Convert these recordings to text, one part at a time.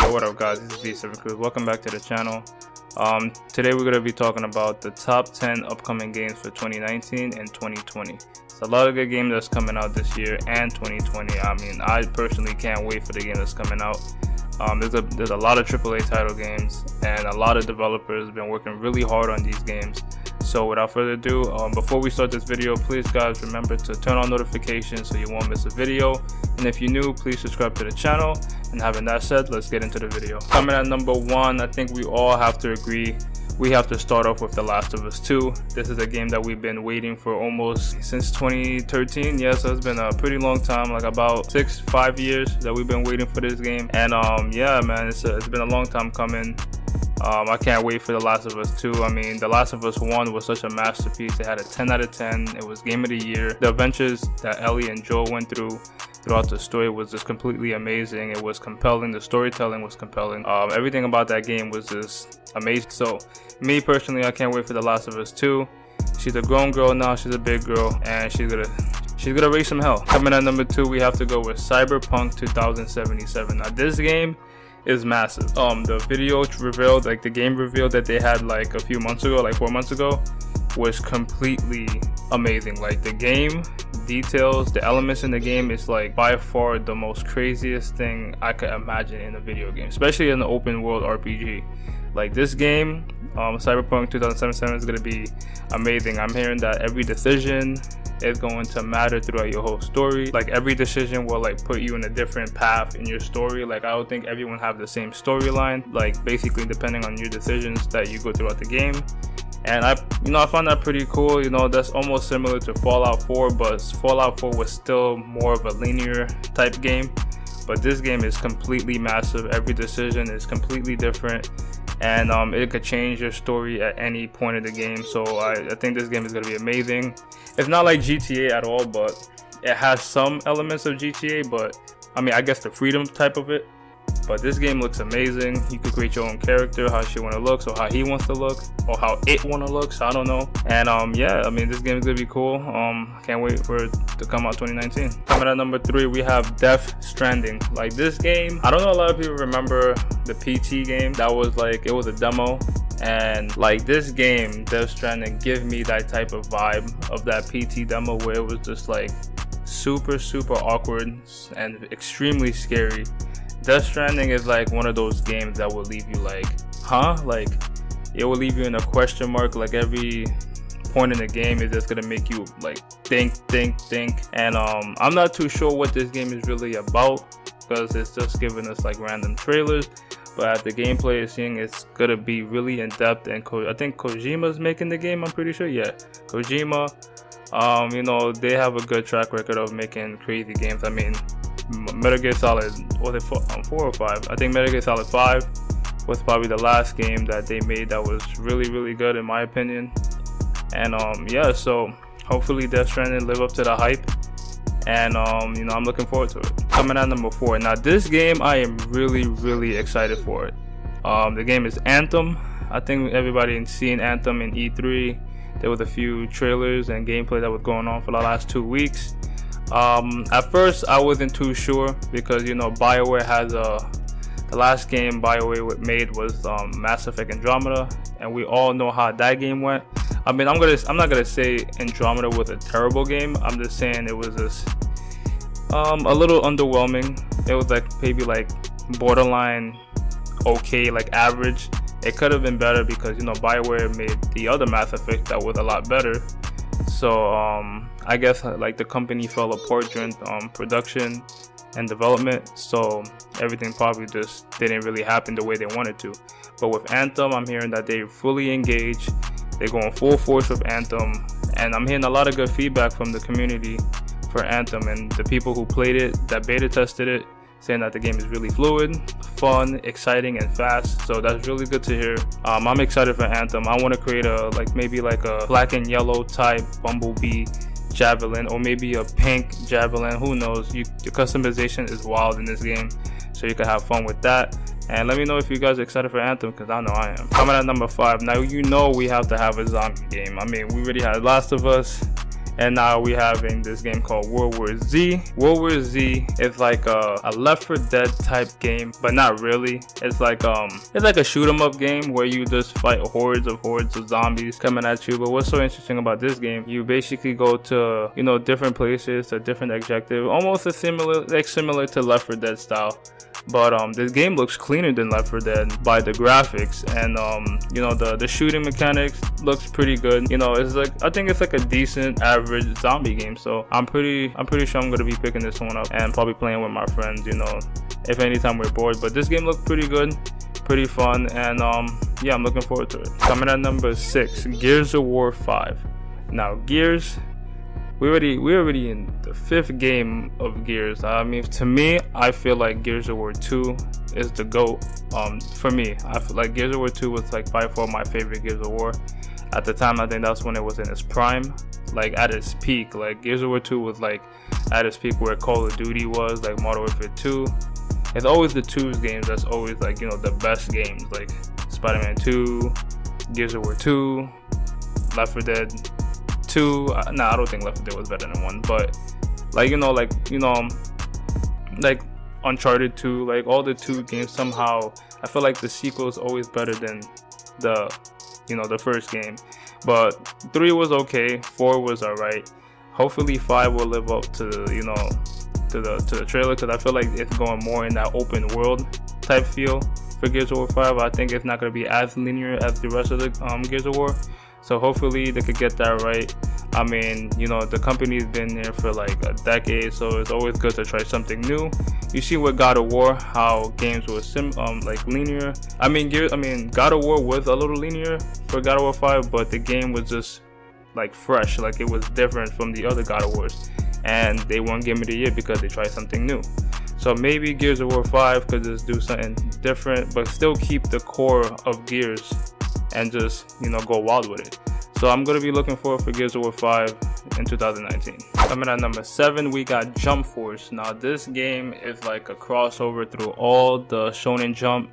Yo, what up guys, this is Cruz. Welcome back to the channel. Today we're going to be talking about the top 10 upcoming games for 2019 and 2020. It's a lot of good games that's coming out this year and 2020. I mean, I personally can't wait for the game that's coming out. There's a lot of AAA title games, and a lot of developers have been working really hard on these games. So without further ado, before we start this video, please guys remember to turn on notifications so you won't miss a video. And if you're new, please subscribe to the channel. And having that said, let's get into the video. Coming at number 1, I think we all have to agree, we have to start off with The Last of Us 2. This is a game that we've been waiting for almost since 2013. Yeah, so it's been a pretty long time, like about 5 years that we've been waiting for this game. And yeah man, it's been a long time coming. I can't wait for The Last of Us 2. I mean, The Last of Us 1 was such a masterpiece. It had a 10 out of 10. It was game of the year. The adventures that Ellie and Joel went throughout the story was just completely amazing. It was compelling. The storytelling was compelling. Everything about that game was just amazing. So me personally, I can't wait for The Last of Us 2. She's a grown girl now. She's a big girl, and she's gonna raise some hell. Coming at number 2, we have to go with CYBERPUNK 2077. Now this game is massive. The video revealed, like the game reveal that they had like a few months ago, like 4 months ago, was completely amazing. Like the game details, the elements in the game is like by far the most craziest thing I could imagine in a video game, especially in an open world RPG. Like this game, CYBERPUNK 2077 is gonna be amazing. I'm hearing that every decision is going to matter throughout your whole story. Like every decision will like put you in a different path in your story. Like I don't think everyone have the same storyline, like basically depending on your decisions that you go throughout the game. And I found that pretty cool. That's almost similar to Fallout 4, but Fallout 4 was still more of a linear type game, but this game is completely massive. Every decision is completely different, and it could change your story at any point of the game. So I think this game is going to be amazing. It's not like GTA at all, but it has some elements of GTA, but I mean, I guess the freedom type of it. But this game looks amazing. You could create your own character, how she want to look, so how he wants to look, or how it want to look, so I don't know. And yeah, I mean, this game is gonna be cool. Can't wait for it to come out 2019. Coming at number 3, we have STRANDING. Like this game, I don't know, a lot of people remember the PT game. That was like, it was a demo, and like this game, STRANDING, give me that type of vibe of that PT demo where it was just like super awkward and extremely scary. STRANDING is like one of those games that will leave you like, huh? Like it will leave you in a question mark. Like every point in the game is just gonna make you like think. And I'm not too sure what this game is really about, because it's just giving us like random trailers. But the gameplay is seeing, it's gonna be really in depth. And I think Kojima's making the game. I'm pretty sure. Yeah, Kojima. They have a good track record of making crazy games. I mean, Metal Gear Solid, was it 4 or 5? I think Metal Gear Solid 5 was probably the last game that they made that was really good in my opinion. And yeah, so hopefully STRANDING live up to the hype, and I'm looking forward to it. Coming at number 4, now this game I am really excited for it. The game is ANTHEM. I think everybody seen ANTHEM in E3. There was a few trailers and gameplay that was going on for the last 2 weeks. At first I wasn't too sure, because BioWare has the last game BioWare made was Mass Effect Andromeda, and we all know how that game went. I mean, I'm not gonna say Andromeda was a terrible game. I'm just saying it was just a little underwhelming. It was like maybe like borderline okay, like average. It could have been better, because BioWare made the other Mass Effect that was a lot better. So I guess like the company fell apart during production and development, so everything probably just didn't really happen the way they wanted to. But with ANTHEM, I'm hearing that they're fully engaged. They're going full force with ANTHEM, and I'm hearing a lot of good feedback from the community for ANTHEM, and the people who played it, that beta tested it, saying that the game is really fluid, fun, exciting, and fast. So that's really good to hear. I'm excited for ANTHEM. I want to create maybe like a black and yellow type Bumblebee javelin, or maybe a pink javelin, who knows. The customization is wild in this game, so you can have fun with that. And let me know if you guys are excited for ANTHEM, because I know I am. Coming at number 5, now we have to have a zombie game. I mean, we already had Last of Us, And now we having this game called World War Z. World War Z is like a Left 4 Dead type game, but not really. It's like a shoot 'em up game where you just fight hordes of zombies coming at you. But what's so interesting about this game, you basically go to, you know, different places, a different objective, almost a similar to Left 4 Dead style. But this game looks cleaner than Left 4 Dead by the graphics, and you know, the shooting mechanics looks pretty good. You know, it's like, I think it's like a decent average zombie game. So I'm pretty sure I'm gonna be picking this one up and probably playing with my friends, you know, if anytime we're bored. But this game looked pretty good, pretty fun, and yeah, I'm looking forward to it. Coming at number 6, Gears of War 5. Now Gears, we're already in the 5th game of Gears. I mean, to me, I feel like Gears of War 2 is the GOAT. For me, I feel like Gears of War 2 was like by far my favorite Gears of War. At the time, I think that's when it was in its prime, like at its peak. Like Gears of War 2 was like at its peak where Call of Duty was, like Modern Warfare 2. It's always the 2's games that's always like, you know, the best games, like Spider-Man 2, Gears of War 2, Left 4 Dead 2. Nah, I don't think Left 4 Dead was better than 1, but like, you know, like Uncharted 2, like all the 2 games, somehow I feel like the sequel is always better than the, you know, the first game. But 3 was okay, 4 was alright. Hopefully 5 will live up to, you know, to the trailer, because I feel like it's going more in that open world type feel for Gears of War 5. I think it's not going to be as linear as the rest of the Gears of War. So hopefully they could get that right. I mean, you know, the company's been there for like a decade, so it's always good to try something new. You see with God of War how games were like linear. I mean God of War was a little linear for God of War 5, but the game was just like fresh, like it was different from the other God of Wars, and they won Game of the Year because they tried something new. So maybe Gears of War 5 could just do something different, but still keep the core of Gears and just, you know, go wild with it. So I'm gonna be looking forward for Gears of War 5 in 2019. Coming at number 7, we got Jump Force. Now this game is like a crossover through all the Shonen Jump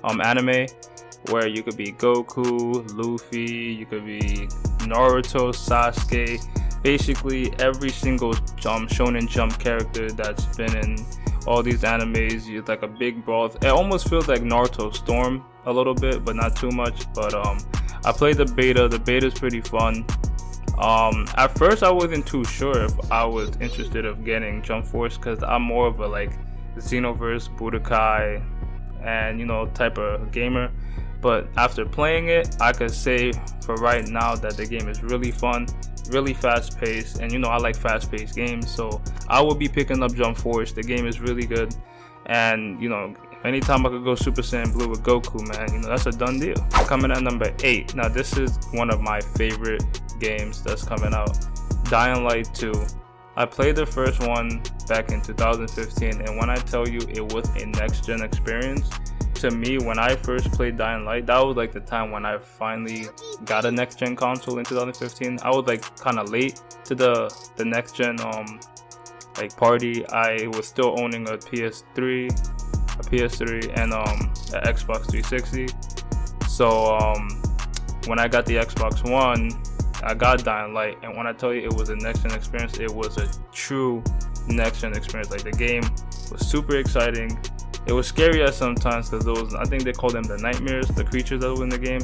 anime, where you could be Goku, Luffy, you could be Naruto, Sasuke, basically every single Shonen Jump character that's been in all these animes. It's like a big brawl. It almost feels like Naruto Storm a little bit, but not too much. But I played the beta. The beta is pretty fun. At first I wasn't too sure if I was interested of getting Jump Force, because I'm more of a like Xenoverse, Budokai, and, you know, type of gamer. But after playing it, I could say for right now that the game is really fun, really fast paced, and, you know, I like fast paced games, so I will be picking up Jump Force. The game is really good, and, you know, anytime I could go Super Saiyan Blue with Goku, man, you know, that's a done deal. Coming at number 8. Now this is one of my favorite games that's coming out, Dying Light 2. I played the first one back in 2015, and when I tell you it was a next gen experience, to me, when I first played Dying Light, that was like the time when I finally got a next gen console in 2015. I was like kind of late to the next gen like party. I was still owning a PS3 and an Xbox 360. So when I got the Xbox One, I got Dying Light, and when I tell you it was a next gen experience, it was a true next gen experience. Like the game was super exciting. It was scary at sometimes, because those, I think they call them the nightmares, the creatures that were in the game.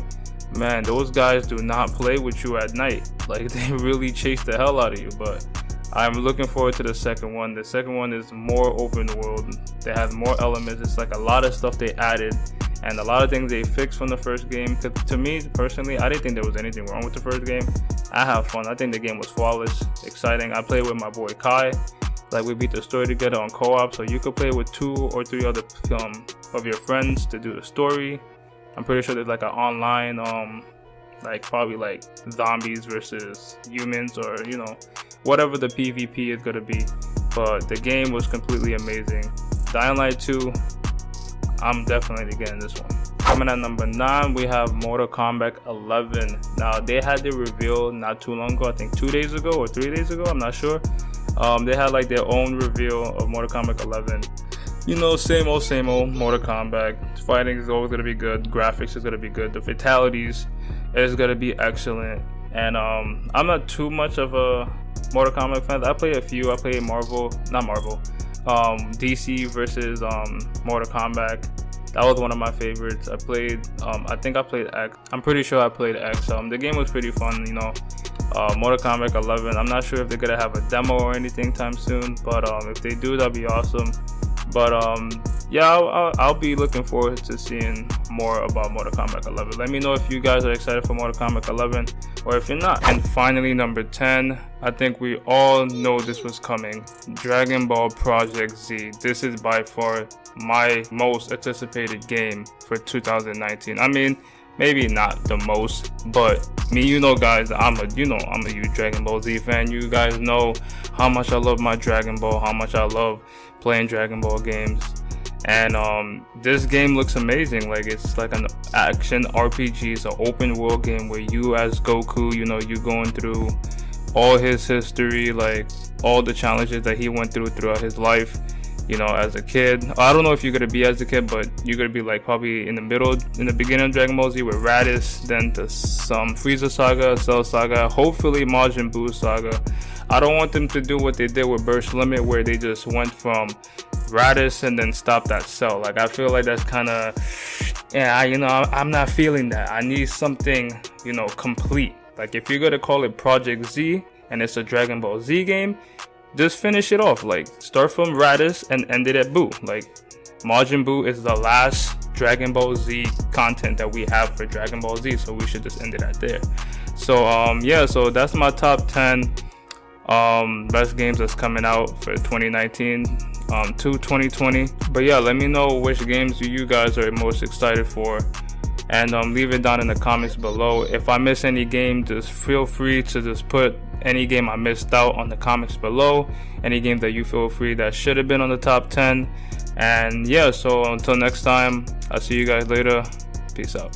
Man, those guys do not play with you at night. Like they really chase the hell out of you. But I'm looking forward to the second one. The second one is more open world. They have more elements. It's like a lot of stuff they added, and a lot of things they fixed from the first game. Cause to me personally, I didn't think there was anything wrong with the first game. I have fun. I think the game was flawless, exciting. I played with my boy Kai. Like we beat the story together on co-op, so you could play with 2 or 3 other of your friends to do the story. I'm pretty sure there's like an online like probably like zombies versus humans, or, you know, whatever the PvP is gonna be. But the game was completely amazing. Dying Light 2, I'm definitely getting this one. Coming at number 9, we have Mortal Kombat 11. Now they had their reveal not too long ago, I think 2 days ago or 3 days ago, I'm not sure. They had like their own reveal of Mortal Kombat 11. You know, same old Mortal Kombat. Fighting is always gonna be good. Graphics is gonna be good. The fatalities is gonna be excellent. And I'm not too much of a Mortal Kombat fans. I played a few. I played DC versus Mortal Kombat. That was one of my favorites. I played, I think I played X. I'm pretty sure I played X. The game was pretty fun, you know. Mortal Kombat 11. I'm not sure if they're gonna have a demo or anything time soon, but if they do, that'd be awesome. But yeah, I'll be looking forward to seeing more about Mortal Kombat 11. Let me know if you guys are excited for Mortal Kombat 11 or if you're not. And finally, number 10, I think we all know this was coming. Dragon Ball Project Z. This is by far my most anticipated game for 2019. I mean, maybe not the most, but me, you know, guys, I'm a huge Dragon Ball Z fan. You guys know how much I love my Dragon Ball, how much I love playing Dragon Ball games. And this game looks amazing. Like, it's like an action RPG. It's an open world game where you as Goku, you know, you're going through all his history, like all the challenges that he went through throughout his life, you know, as a kid. I don't know if you're gonna be as a kid, but you're gonna be like probably in the beginning of Dragon Ball Z with Raditz, then to some Frieza saga, Cell saga, hopefully Majin Buu saga. I don't want them to do what they did with Burst Limit, where they just went from Raditz and then stopped at Cell. Like, I feel like that's kind of, yeah, you know, I'm not feeling that. I need something, you know, complete. Like, if you're gonna call it Project Z and it's a Dragon Ball Z game, just finish it off. Like, start from Raditz and end it at Buu. Like, Majin Buu is the last Dragon Ball Z content that we have for Dragon Ball Z, so we should just end it at there. So yeah, so that's my top 10 best games that's coming out for 2019 to 2020. But yeah, let me know which games you guys are most excited for, and leave it down in the comments below. If I miss any game, just feel free to just put any game I missed out on the comments below, any game that you feel free that should have been on the top 10. And yeah, so until next time, I'll see you guys later. Peace out.